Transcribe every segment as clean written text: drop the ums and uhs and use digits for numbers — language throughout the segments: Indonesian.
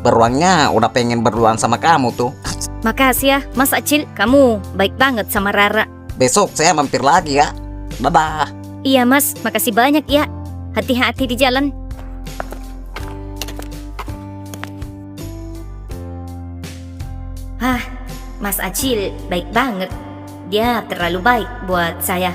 beruangnya udah pengen berduaan sama kamu tuh. Makasih ya, Mas Acil. Kamu baik banget sama Rara. Besok saya mampir lagi ya. Dadah. Iya, Mas. Makasih banyak ya. Hati-hati di jalan. Mas Acil baik banget. Dia terlalu baik buat saya.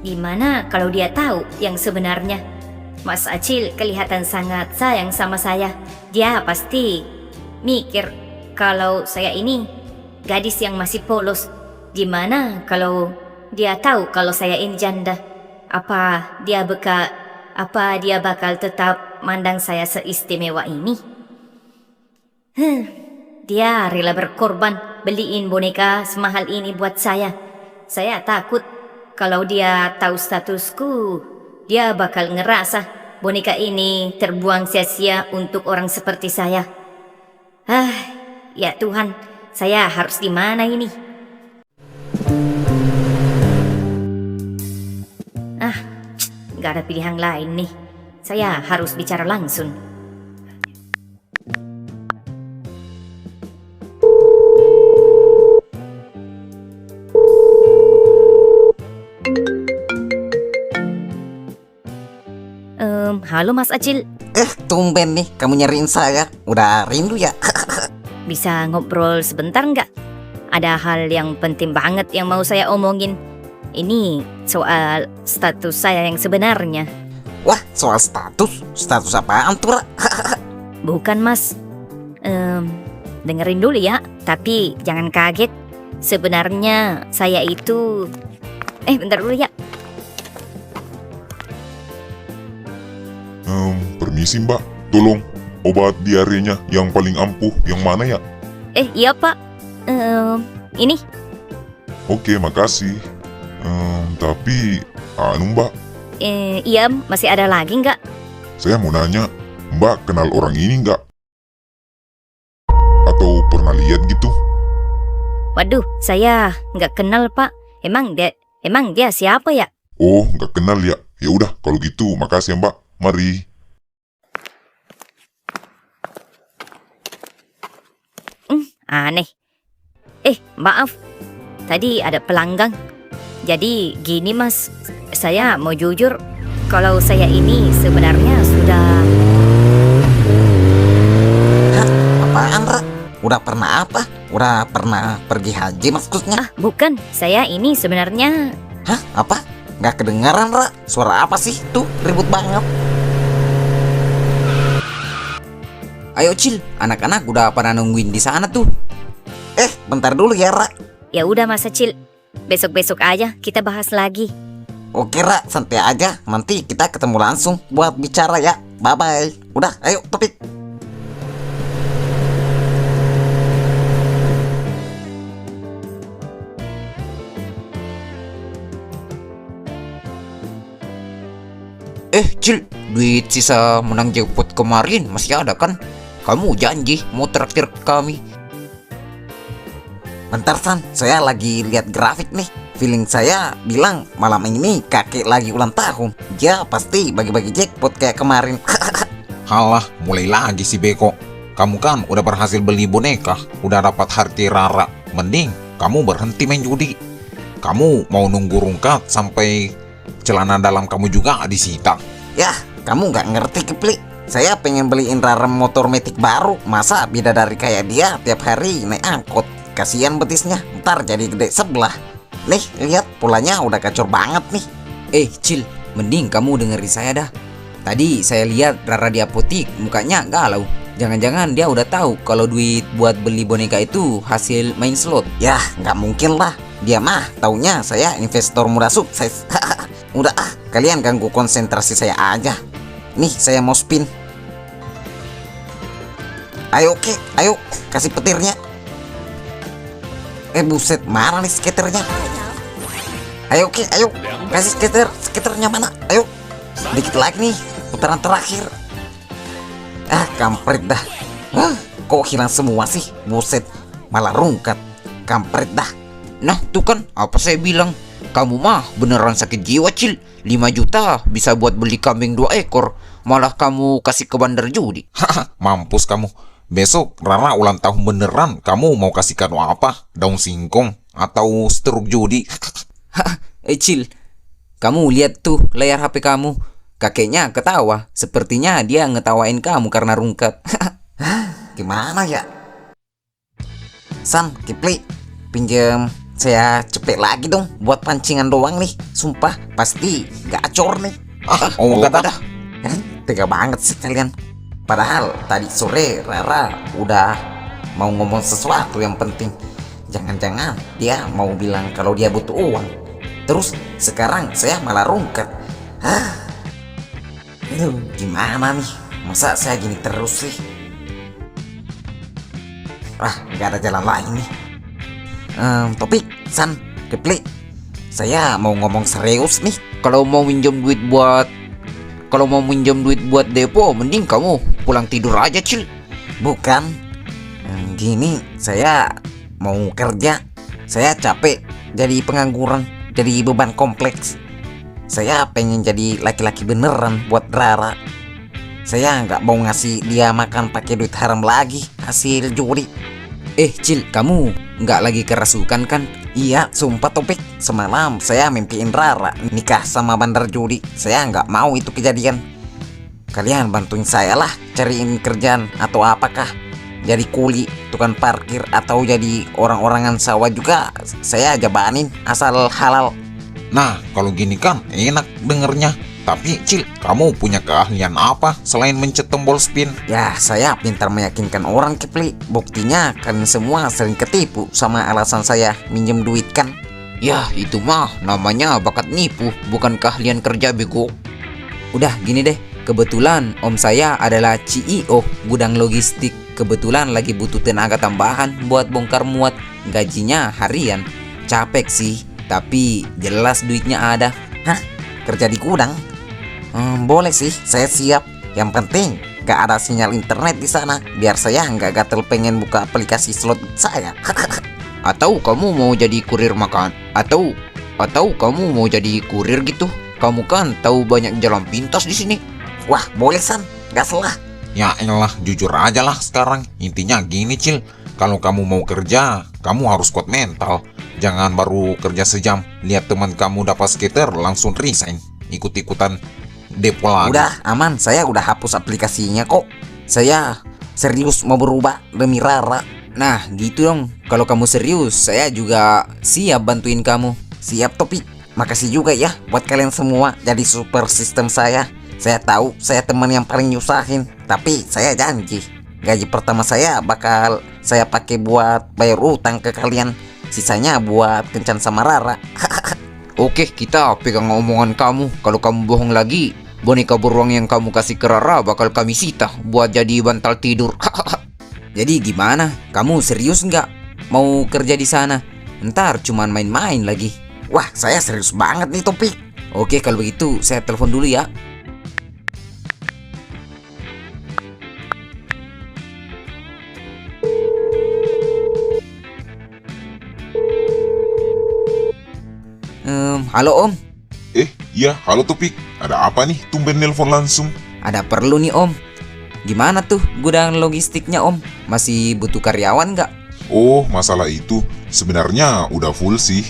Gimana kalau dia tahu yang sebenarnya? Mas Acil kelihatan sangat sayang sama saya. Dia pasti mikir kalau saya ini gadis yang masih polos. Gimana kalau dia tahu kalau saya ini janda? Apa dia bakal tetap mandang saya seistimewa ini? Dia rela berkorban beliin boneka semahal ini buat saya. Saya takut kalau dia tahu statusku, dia bakal ngerasa boneka ini terbuang sia-sia untuk orang seperti saya. Ya Tuhan, saya harus di mana ini? Gak ada pilihan lain nih. Saya harus bicara langsung. Halo Mas Acil. Tumben nih kamu nyariin saya. Udah rindu ya? Bisa ngobrol sebentar nggak? Ada hal yang penting banget yang mau saya omongin. Ini soal status saya yang sebenarnya. Wah, soal status? Status apaan tuh, Ra? Bukan Mas. Dengerin dulu ya. Tapi jangan kaget. Sebenarnya saya itu... bentar dulu ya. Permisi mbak, tolong obat diarenya yang paling ampuh yang mana ya? Iya pak. Ini. Oke, makasih. Tapi mbak, Iya, masih ada lagi nggak? saya mau nanya, mbak kenal orang ini nggak? Atau pernah lihat gitu? Waduh, saya nggak kenal pak. Emang dia siapa ya? Oh, nggak kenal ya? Ya udah, kalau gitu makasih ya mbak. Mari. Aneh. Maaf. Tadi ada pelanggan. Jadi gini mas, saya mau jujur kalau saya ini sebenarnya sudah... Hah? Apaan, Ra? Udah pernah apa? Udah pernah pergi haji maksudnya? Bukan. Saya ini sebenarnya... Hah? Apa? Nggak kedengaran, Ra? Suara apa sih? Tuh, ribut banget. Ayo, Cil. Anak-anak udah pada nungguin di sana tuh. Bentar dulu ya, Ra. Ya udah Mas Acil. Besok-besok aja kita bahas lagi. Oke, Ra. Santai aja. Nanti kita ketemu langsung buat bicara ya. Bye-bye. Udah, ayo, topik. Cil, duit sisa menang jackpot kemarin masih ada kan? Kamu janji mau traktir kami. Bentar San, saya lagi lihat grafik nih. Feeling saya bilang malam ini kakek lagi ulang tahun. Dia pasti bagi-bagi jackpot kayak kemarin. Halah, mulai lagi si Beko. Kamu kan udah berhasil beli boneka, udah dapat harti Rara. Mending kamu berhenti main judi. Kamu mau nunggu rungkat sampai celana dalam kamu juga disita. Yah, kamu nggak ngerti Kepli. Saya pengen beliin Rara motor metik baru. Masa bidadari kayak dia tiap hari naik angkot? Kasihan betisnya, ntar jadi gede sebelah. Nih, lihat polanya udah kacor banget nih. Cil, mending kamu dengerin saya dah. Tadi saya lihat Rara di apotik, mukanya galau. Jangan-jangan dia udah tahu kalau duit buat beli boneka itu hasil main slot. Yah, nggak mungkin lah. Dia mah taunya saya investor muda sukses. Udah kalian ganggu konsentrasi saya aja. Nih, saya mau spin. Ayo, ayo, kasih petirnya. Buset, mana nih skaternya? Ayo, ayo, kasih skaternya mana? Ayo, dikit lagi nih, putaran terakhir. Kampret dah. Kok hilang semua sih? Buset, malah rungkat. Kampret dah. Nah, tuh kan, apa saya bilang? Kamu mah beneran sakit jiwa, Cil. 5 juta bisa buat beli kambing 2 ekor. malah kamu kasih ke bandar judi. Haha, mampus kamu. Besok Rara ulang tahun beneran. Kamu mau kasih kado apa? Daun singkong atau struk judi? Cil, kamu lihat tuh layar HP kamu. Kakeknya ketawa. Sepertinya dia ngetawain kamu karena rungkat. Gimana ya? San, Kipli, pinjem saya cepet lagi dong buat pancingan doang nih. Sumpah, pasti gacor nih. Oh, kata dah. Tega banget sih kalian. Padahal tadi sore Rara udah mau ngomong sesuatu yang penting. Jangan-jangan dia mau bilang kalau dia butuh uang. Terus sekarang saya malah rungkat. Aduh, gimana nih? Masa saya gini terus sih? Nggak ada jalan lain nih. Topik, San, Kepli, saya mau ngomong serius nih. Kalau mau minjem duit buat depo, mending kamu pulang tidur aja, Cil. Bukan, gini, saya mau kerja. Saya capek jadi pengangguran, jadi beban kompleks. Saya pengen jadi laki-laki beneran buat Rara. Saya nggak mau ngasih dia makan pakai duit haram lagi, hasil judi. Cil, kamu nggak lagi kerasukan kan? Iya, sumpah Topik. Semalam saya mimpiin Rara nikah sama bandar judi. Saya nggak mau itu kejadian. Kalian bantuin saya lah cariin kerjaan atau apakah. Jadi kuli, tukang parkir, atau jadi orang-orangan sawah juga saya jabanin asal halal. Nah, kalau gini kan enak dengernya. Tapi Cil, kamu punya keahlian apa selain mencet tombol spin? Ya, saya pintar meyakinkan orang, Kipli. Buktinya kalian semua sering ketipu sama alasan saya minjem duit kan. Ya, itu mah namanya bakat nipu, bukan keahlian kerja, bego. Udah gini deh, kebetulan om saya adalah CEO gudang logistik. Kebetulan lagi butuh tenaga tambahan buat bongkar muat. Gajinya harian. Capek sih, tapi jelas duitnya ada. Hah? Kerja di gudang? Boleh sih, saya siap. Yang penting gak ada sinyal internet di sana, biar saya nggak gatel pengen buka aplikasi slot saya. Atau kamu mau jadi kurir makan? Atau kamu mau jadi kurir gitu? Kamu kan tahu banyak jalan pintas di sini. Wah, boleh San, gak salah. Ya elah, jujur aja lah sekarang. Intinya gini Cil, kalau kamu mau kerja, kamu harus kuat mental. Jangan baru kerja sejam, lihat teman kamu dapat skater langsung resign, ikut-ikutan depo lagi. Udah aman, saya udah hapus aplikasinya kok. Saya serius mau berubah demi Rara. Nah gitu dong, kalau kamu serius, saya juga siap bantuin kamu. Siap Topik, makasih juga ya buat kalian semua jadi super sistem saya. Saya tahu saya teman yang paling nyusahin, tapi saya janji gaji pertama saya bakal saya pakai buat bayar utang ke kalian. Sisanya buat kencan sama Rara. Oke, kita pegang omongan kamu. Kalau kamu bohong lagi, boneka beruang yang kamu kasih ke Rara bakal kami sita buat jadi bantal tidur. Jadi gimana? Kamu serius nggak mau kerja di sana? Ntar cuman main-main lagi. Wah, saya serius banget nih Topik. Oke, kalau begitu saya telepon dulu ya. Halo Om. Iya, halo Topik. Ada apa nih? Tumben nelpon langsung. Ada perlu nih Om. Gimana tuh gudang logistiknya Om? Masih butuh karyawan nggak? Oh, masalah itu sebenarnya udah full sih.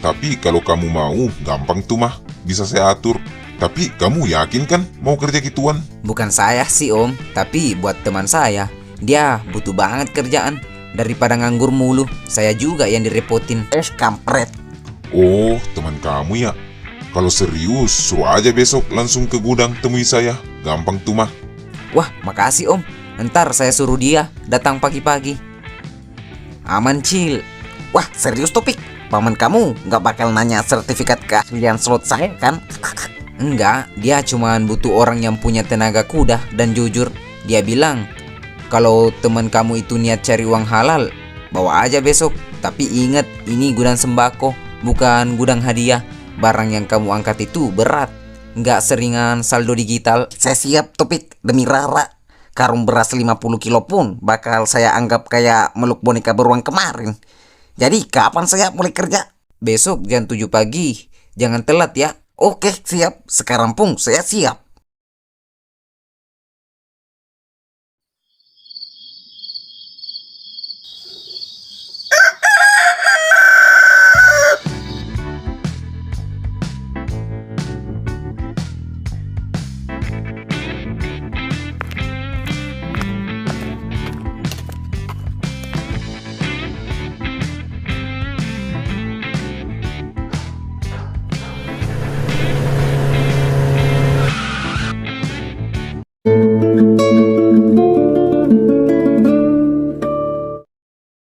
Tapi kalau kamu mau, gampang tuh mah. Bisa saya atur. Tapi kamu yakin kan mau kerja gituan? Bukan saya sih Om, tapi buat teman saya. Dia butuh banget kerjaan. Daripada nganggur mulu, saya juga yang direpotin. Kampret. Oh, teman kamu ya? Kalau serius, suruh aja besok langsung ke gudang temui saya. Gampang tuh mah. Wah, makasih Om. Ntar saya suruh dia datang pagi-pagi. Aman Cil. Wah, serius Topik? Paman kamu nggak bakal nanya sertifikat keahlian slot saya kan? Enggak, dia cuman butuh orang yang punya tenaga kuda dan jujur. Dia bilang, kalau teman kamu itu niat cari uang halal, bawa aja besok. Tapi ingat, ini gudang sembako, bukan gudang hadiah. Barang yang kamu angkat itu berat, nggak seringan saldo digital. Saya siap Topik, demi Rara. Karung beras 50 kilo pun bakal saya anggap kayak meluk boneka beruang kemarin. Jadi kapan saya mulai kerja? Besok jam 7 pagi, jangan telat ya. Oke, siap. Sekarang pun saya siap.